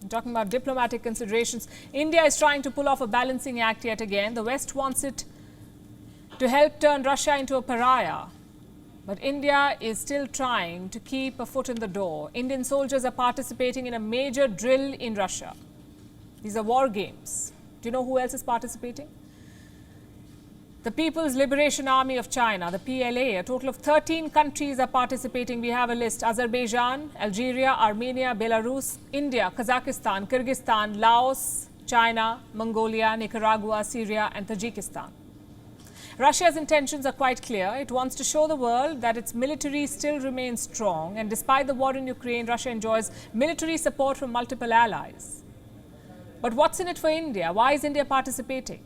Talking about diplomatic considerations, India is trying to pull off a balancing act yet again. The West wants it to help turn Russia into a pariah. But India is still trying to keep a foot in the door. Indian soldiers are participating in a major drill in Russia. These are war games. Do you know who else is participating? The People's Liberation Army of China, the PLA. A total of 13 countries are participating. We have a list: Azerbaijan, Algeria, Armenia, Belarus, India, Kazakhstan, Kyrgyzstan, Laos, China, Mongolia, Nicaragua, Syria and Tajikistan. Russia's intentions are quite clear. It wants to show the world that its military still remains strong, and despite the war in Ukraine, Russia enjoys military support from multiple allies. But what's in it for India? Why is India participating?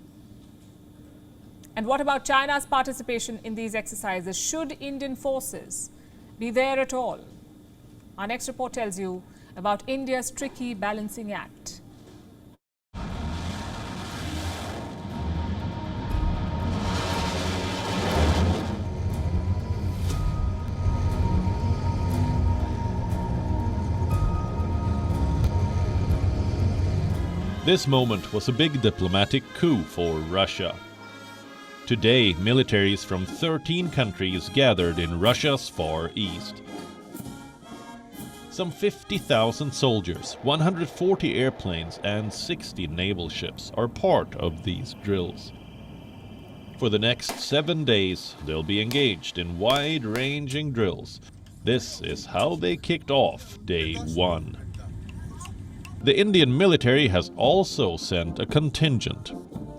And what about China's participation in these exercises? Should Indian forces be there at all? Our next report tells you about India's tricky balancing act. This moment was a big diplomatic coup for Russia. Today, militaries from 13 countries gathered in Russia's far east. Some 50,000 soldiers, 140 airplanes and 60 naval ships are part of these drills. For the next 7 days, they'll be engaged in wide-ranging drills. This is how they kicked off day one. The Indian military has also sent a contingent.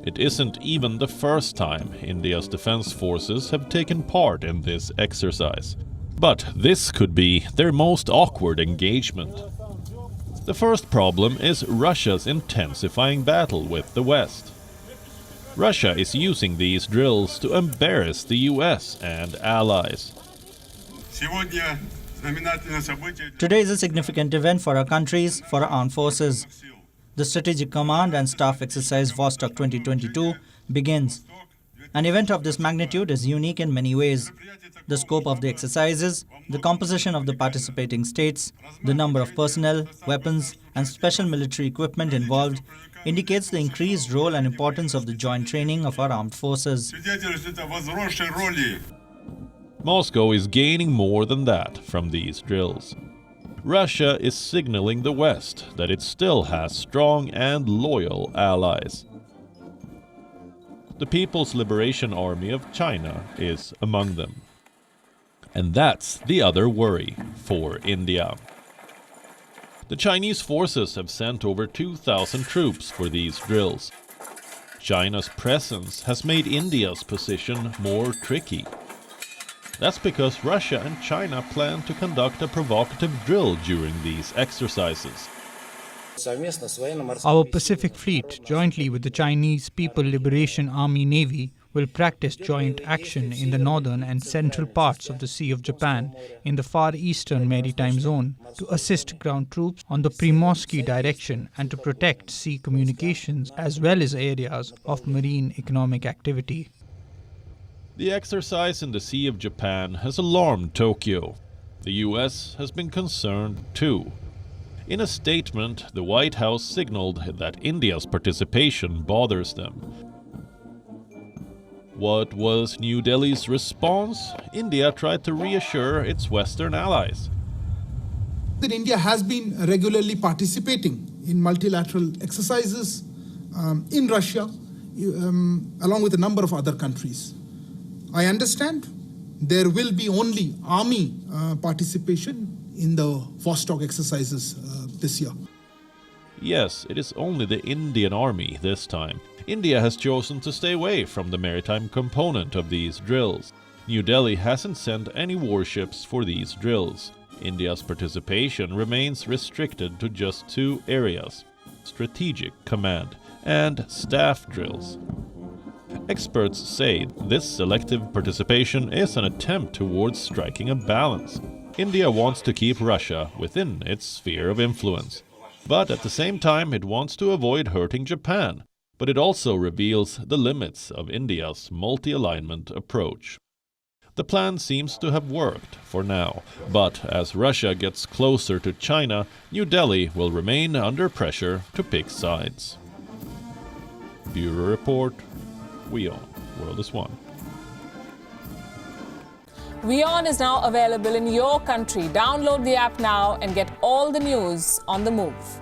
It isn't even the first time India's defense forces have taken part in this exercise. But this could be their most awkward engagement. The first problem is Russia's intensifying battle with the West. Russia is using these drills to embarrass the US and allies. Today is a significant event for our countries, for our armed forces. The Strategic Command and Staff Exercise Vostok 2022 begins. An event of this magnitude is unique in many ways. The scope of the exercises, the composition of the participating states, the number of personnel, weapons, and special military equipment involved indicates the increased role and importance of the joint training of our armed forces. Moscow is gaining more than that from these drills. Russia is signaling the West that it still has strong and loyal allies. The People's Liberation Army of China is among them. And that's the other worry for India. The Chinese forces have sent over 2,000 troops for these drills. China's presence has made India's position more tricky. That's because Russia and China plan to conduct a provocative drill during these exercises. Our Pacific Fleet, jointly with the Chinese People Liberation Army Navy, will practice joint action in the northern and central parts of the Sea of Japan in the far eastern maritime zone to assist ground troops on the Primorsky direction and to protect sea communications as well as areas of marine economic activity. The exercise in the Sea of Japan has alarmed Tokyo. The US has been concerned too. In a statement, the White House signaled that India's participation bothers them. What was New Delhi's response? India tried to reassure its Western allies. That India has been regularly participating in multilateral exercises in Russia, along with a number of other countries. I understand there will be only army participation in the Vostok exercises this year. Yes, it is only the Indian Army this time. India has chosen to stay away from the maritime component of these drills. New Delhi hasn't sent any warships for these drills. India's participation remains restricted to just two areas: strategic command and staff drills. Experts say this selective participation is an attempt towards striking a balance. India wants to keep Russia within its sphere of influence, but at the same time it wants to avoid hurting Japan. But it also reveals the limits of India's multi-alignment approach. The plan seems to have worked for now, but as Russia gets closer to China, New Delhi will remain under pressure to pick sides. Bureau Report, WION, World is One. WION is now available in your country. Download the app now and get all the news on the move.